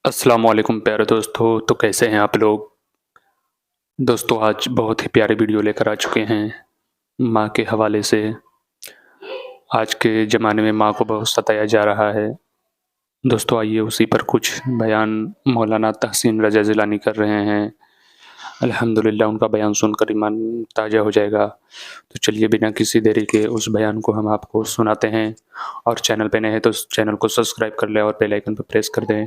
السلام علیکم پیارے دوستو، تو کیسے ہیں آپ لوگ؟ دوستو آج بہت ہی پیاری ویڈیو لے کر آ چکے ہیں ماں کے حوالے سے۔ آج کے زمانے میں ماں کو بہت ستایا جا رہا ہے۔ دوستو آئیے اسی پر کچھ بیان مولانا تحسین رضا جیلانی کر رہے ہیں۔ الحمدللہ ان کا بیان سن کر ایمان تازہ ہو جائے گا۔ تو چلیے بنا کسی دیری کے اس بیان کو ہم آپ کو سناتے ہیں، اور چینل پہ نئے ہیں تو اس چینل کو سبسکرائب کر لیں اور بیل آئیکن پہ پریس کر دیں،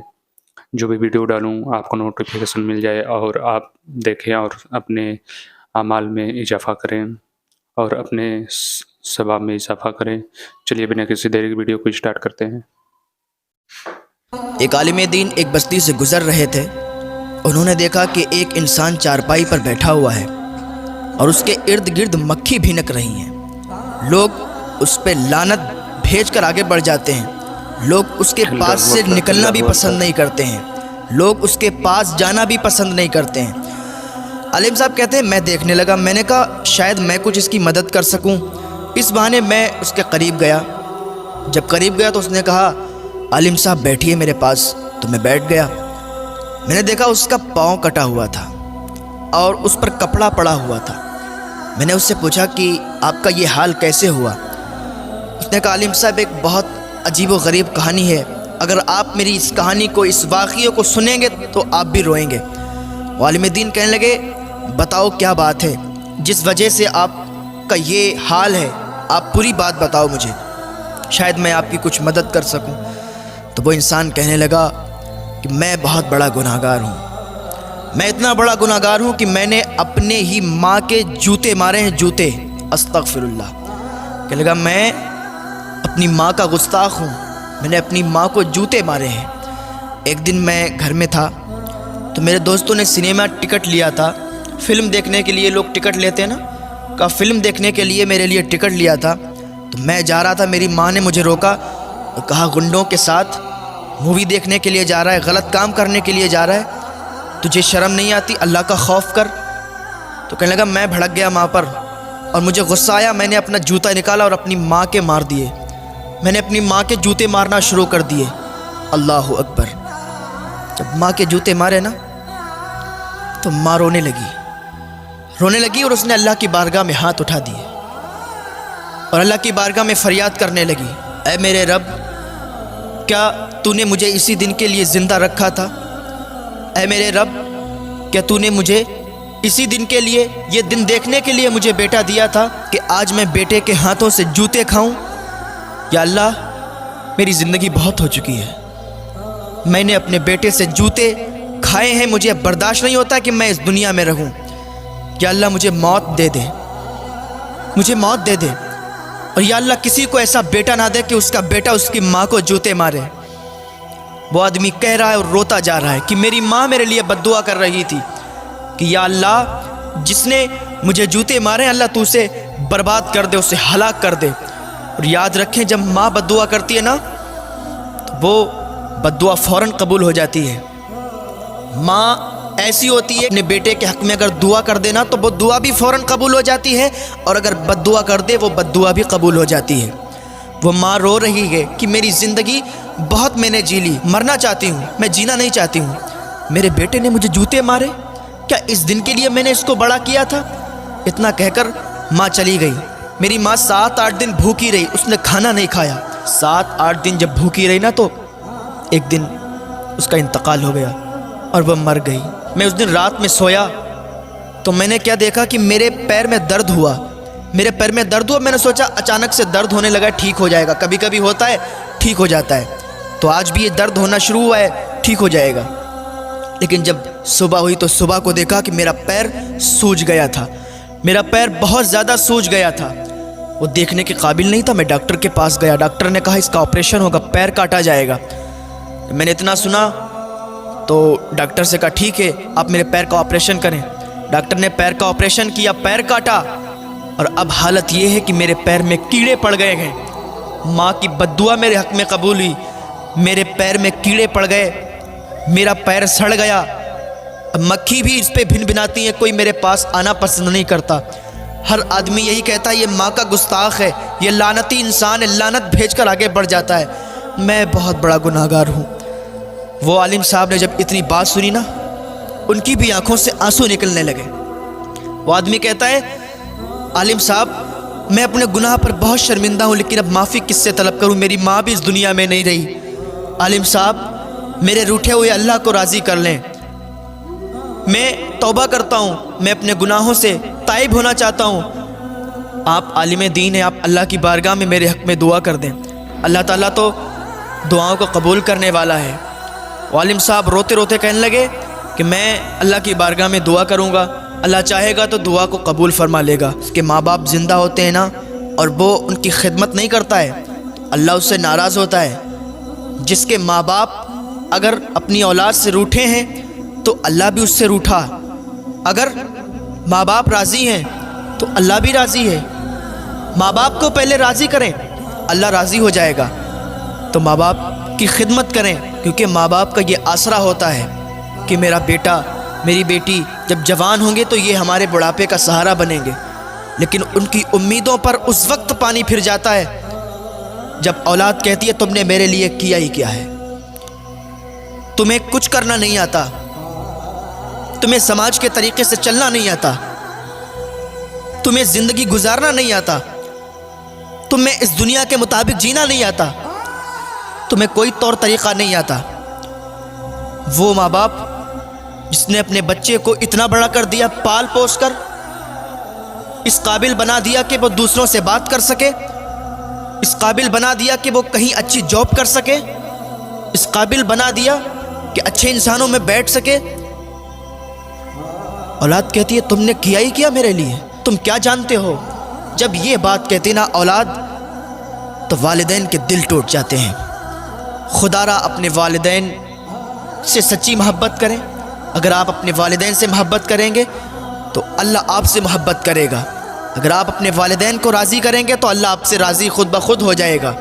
جو بھی ویڈیو ڈالوں آپ کو نوٹیفیکیشن مل جائے اور آپ دیکھیں اور اپنے اعمال میں اضافہ کریں اور اپنے ثواب میں اضافہ کریں۔ چلیے بنا کسی دیر کی ویڈیو کو اسٹارٹ کرتے ہیں۔ ایک عالم دین ایک بستی سے گزر رہے تھے۔ انہوں نے دیکھا کہ ایک انسان چارپائی پر بیٹھا ہوا ہے اور اس کے ارد گرد مکھی بھینک رہی ہیں۔ لوگ اس پہ لعنت بھیج کر آگے بڑھ جاتے ہیں۔ لوگ اس کے پاس سے نکلنا بھی پسند نہیں کرتے ہیں۔ لوگ اس کے پاس جانا بھی پسند نہیں کرتے ہیں۔ عالم صاحب کہتے ہیں میں دیکھنے لگا، میں نے کہا شاید میں کچھ اس کی مدد کر سکوں۔ اس بہانے میں اس کے قریب گیا۔ جب قریب گیا تو اس نے کہا عالم صاحب بیٹھیے میرے پاس، تو میں بیٹھ گیا۔ میں نے دیکھا اس کا پاؤں کٹا ہوا تھا اور اس پر کپڑا پڑا ہوا تھا۔ میں نے اس سے پوچھا کہ آپ کا یہ حال کیسے ہوا؟ اس نے کہا عالم صاحب ایک بہت عجیب و غریب کہانی ہے، اگر آپ میری اس کہانی کو، اس واقعے کو سنیں گے تو آپ بھی روئیں گے۔ عالم دین کہنے لگے بتاؤ کیا بات ہے جس وجہ سے آپ کا یہ حال ہے، آپ پوری بات بتاؤ مجھے، شاید میں آپ کی کچھ مدد کر سکوں۔ تو وہ انسان کہنے لگا کہ میں بہت بڑا گناہگار ہوں، میں اتنا بڑا گناہگار ہوں کہ میں نے اپنے ہی ماں کے جوتے مارے ہیں، جوتے، استغفر اللہ۔ کہنے لگا میں اپنی ماں کا گستاخ ہوں، میں نے اپنی ماں کو جوتے مارے ہیں۔ ایک دن میں گھر میں تھا تو میرے دوستوں نے سنیما ٹکٹ لیا تھا، فلم دیکھنے کے لیے لوگ ٹکٹ لیتے ہیں نا، کہا فلم دیکھنے کے لیے میرے لیے ٹکٹ لیا تھا۔ تو میں جا رہا تھا، میری ماں نے مجھے روکا اور کہا گنڈوں کے ساتھ مووی دیکھنے کے لیے جا رہا ہے، غلط کام کرنے کے لیے جا رہا ہے، تجھے شرم نہیں آتی؟ اللہ کا خوف کر۔ تو کہنے لگا میں بھڑک گیا ماں پر اور مجھے غصہ آیا، میں نے اپنا جوتا نکالا اور اپنی ماں کے مار دیے۔ میں نے اپنی ماں کے جوتے مارنا شروع کر دیے۔ اللہ اکبر۔ جب ماں کے جوتے مارے نا تو ماں رونے لگی اور اس نے اللہ کی بارگاہ میں ہاتھ اٹھا دیے اور اللہ کی بارگاہ میں فریاد کرنے لگی، اے میرے رب، کیا تو نے مجھے اسی دن کے لیے زندہ رکھا تھا؟ اے میرے رب، کیا تو نے مجھے اسی دن کے لیے، یہ دن دیکھنے کے لیے مجھے بیٹا دیا تھا کہ آج میں بیٹے کے ہاتھوں سے جوتے کھاؤں؟ یا اللہ، میری زندگی بہت ہو چکی ہے، میں نے اپنے بیٹے سے جوتے کھائے ہیں، مجھے اب برداشت نہیں ہوتا کہ میں اس دنیا میں رہوں۔ یا اللہ مجھے موت دے دے، مجھے موت دے دے، اور یا اللہ کسی کو ایسا بیٹا نہ دے کہ اس کا بیٹا اس کی ماں کو جوتے مارے۔ وہ آدمی کہہ رہا ہے اور روتا جا رہا ہے کہ میری ماں میرے لیے بد دعا کر رہی تھی کہ یا اللہ جس نے مجھے جوتے مارے، اللہ تو اسے برباد کر دے، اسے ہلاک کر دے۔ اور یاد رکھیں جب ماں بد دعا کرتی ہے نا تو وہ بد دعا فوراً قبول ہو جاتی ہے۔ ماں ایسی ہوتی ہے، اپنے بیٹے کے حق میں اگر دعا کر دینا تو وہ دعا بھی فوراً قبول ہو جاتی ہے، اور اگر بد دعا کر دے وہ بد دعا بھی قبول ہو جاتی ہے۔ وہ ماں رو رہی ہے کہ میری زندگی بہت میں نے جی لی، مرنا چاہتی ہوں، میں جینا نہیں چاہتی ہوں، میرے بیٹے نے مجھے جوتے مارے، کیا اس دن کے لیے میں نے اس کو بڑا کیا تھا؟ اتنا کہہ کر ماں چلی گئی۔ میری ماں 7-8 دن بھوکی رہی، اس نے کھانا نہیں کھایا۔ 7-8 دن جب بھوکی رہی نا تو ایک دن اس کا انتقال ہو گیا اور وہ مر گئی۔ میں اس دن رات میں سویا تو میں نے کیا دیکھا کہ میرے پیر میں درد ہوا، میرے پیر میں درد ہوا۔ میں نے سوچا اچانک سے درد ہونے لگا، ٹھیک ہو جائے گا، کبھی کبھی ہوتا ہے ٹھیک ہو جاتا ہے، تو آج بھی یہ درد ہونا شروع ہوا ہے، ٹھیک ہو جائے گا۔ لیکن جب صبح ہوئی تو صبح کو دیکھا کہ میرا پیر سوج گیا تھا، میرا پیر بہت زیادہ سوج گیا تھا، وہ دیکھنے کے قابل نہیں تھا۔ میں ڈاکٹر کے پاس گیا، ڈاکٹر نے کہا اس کا آپریشن ہوگا، پیر کاٹا جائے گا۔ میں نے اتنا سنا تو ڈاکٹر سے کہا ٹھیک ہے آپ میرے پیر کا آپریشن کریں۔ ڈاکٹر نے پیر کا آپریشن کیا، پیر کاٹا، اور اب حالت یہ ہے کہ میرے پیر میں کیڑے پڑ گئے ہیں۔ ماں کی بد دعا میرے حق میں قبول ہوئی، میرے پیر میں کیڑے پڑ گئے، میرا پیر سڑ گیا، اب مکھی بھی اس پہ بھن بھناتی ہے، کوئی میرے پاس آنا پسند نہیں کرتا۔ ہر آدمی یہی کہتا ہے یہ ماں کا گستاخ ہے، یہ لعنتی انسان ہے، لعنت بھیج کر آگے بڑھ جاتا ہے۔ میں بہت بڑا گناہگار ہوں، وہ عالم صاحب نے جب اتنی بات سنی نا، ان کی بھی آنکھوں سے آنسو نکلنے لگے۔ وہ آدمی کہتا ہے عالم صاحب میں اپنے گناہ پر بہت شرمندہ ہوں، لیکن اب معافی کس سے طلب کروں؟ میری ماں بھی اس دنیا میں نہیں رہی۔ عالم صاحب میرے روٹھے ہوئے اللہ کو راضی کر لیں، میں توبہ کرتا ہوں، میں اپنے گناہوں سے تائب ہونا چاہتا ہوں۔ آپ عالم دین ہیں، آپ اللہ کی بارگاہ میں میرے حق میں دعا کر دیں، اللہ تعالیٰ تو دعاؤں کو قبول کرنے والا ہے۔ عالم صاحب روتے روتے کہنے لگے کہ میں اللہ کی بارگاہ میں دعا کروں گا، اللہ چاہے گا تو دعا کو قبول فرما لے گا۔ اس کے ماں باپ زندہ ہوتے ہیں نا، اور وہ ان کی خدمت نہیں کرتا ہے، اللہ اس سے ناراض ہوتا ہے۔ جس کے ماں باپ اگر اپنی اولاد سے روٹھے ہیں تو اللہ بھی اس سے روٹھا، اگر ماں باپ راضی ہیں تو اللہ بھی راضی ہے۔ ماں باپ کو پہلے راضی کریں، اللہ راضی ہو جائے گا۔ تو ماں باپ کی خدمت کریں، کیونکہ ماں باپ کا یہ آسرا ہوتا ہے کہ میرا بیٹا میری بیٹی جب جوان ہوں گے تو یہ ہمارے بڑھاپے کا سہارا بنیں گے۔ لیکن ان کی امیدوں پر اس وقت پانی پھر جاتا ہے جب اولاد کہتی ہے تم نے میرے لیے کیا ہی کیا ہے، تمہیں کچھ کرنا نہیں آتا، تمہیں سماج کے طریقے سے چلنا نہیں آتا، تمہیں زندگی گزارنا نہیں آتا، تمہیں اس دنیا کے مطابق جینا نہیں آتا، تمہیں کوئی طور طریقہ نہیں آتا۔ وہ ماں باپ جس نے اپنے بچے کو اتنا بڑا کر دیا، پال پوس کر اس قابل بنا دیا کہ وہ دوسروں سے بات کر سکے، اس قابل بنا دیا کہ وہ کہیں اچھی جاب کر سکے، اس قابل بنا دیا کہ اچھے انسانوں میں بیٹھ سکے، اولاد کہتی ہے تم نے کیا ہی کیا میرے لیے، تم کیا جانتے ہو؟ جب یہ بات کہتی نا اولاد، تو والدین کے دل ٹوٹ جاتے ہیں۔ خدا را اپنے والدین سے سچی محبت کریں۔ اگر آپ اپنے والدین سے محبت کریں گے تو اللہ آپ سے محبت کرے گا۔ اگر آپ اپنے والدین کو راضی کریں گے تو اللہ آپ سے راضی خود بخود ہو جائے گا۔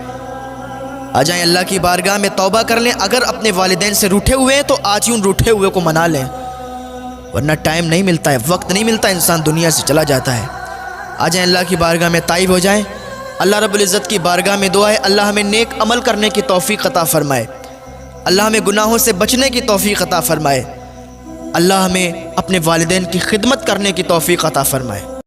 آ جائیں اللہ کی بارگاہ میں توبہ کر لیں۔ اگر اپنے والدین سے روٹھے ہوئے ہیں تو آج ہی ان روٹھے ہوئے کو منا لیں، ورنہ ٹائم نہیں ملتا ہے، وقت نہیں ملتا، انسان دنیا سے چلا جاتا ہے۔ آ جائیں اللہ کی بارگاہ میں تائب ہو جائیں۔ اللہ رب العزت کی بارگاہ میں دعا ہے اللہ ہمیں نیک عمل کرنے کی توفیق عطا فرمائے، اللہ ہمیں گناہوں سے بچنے کی توفیق عطا فرمائے، اللہ ہمیں اپنے والدین کی خدمت کرنے کی توفیق عطا فرمائے۔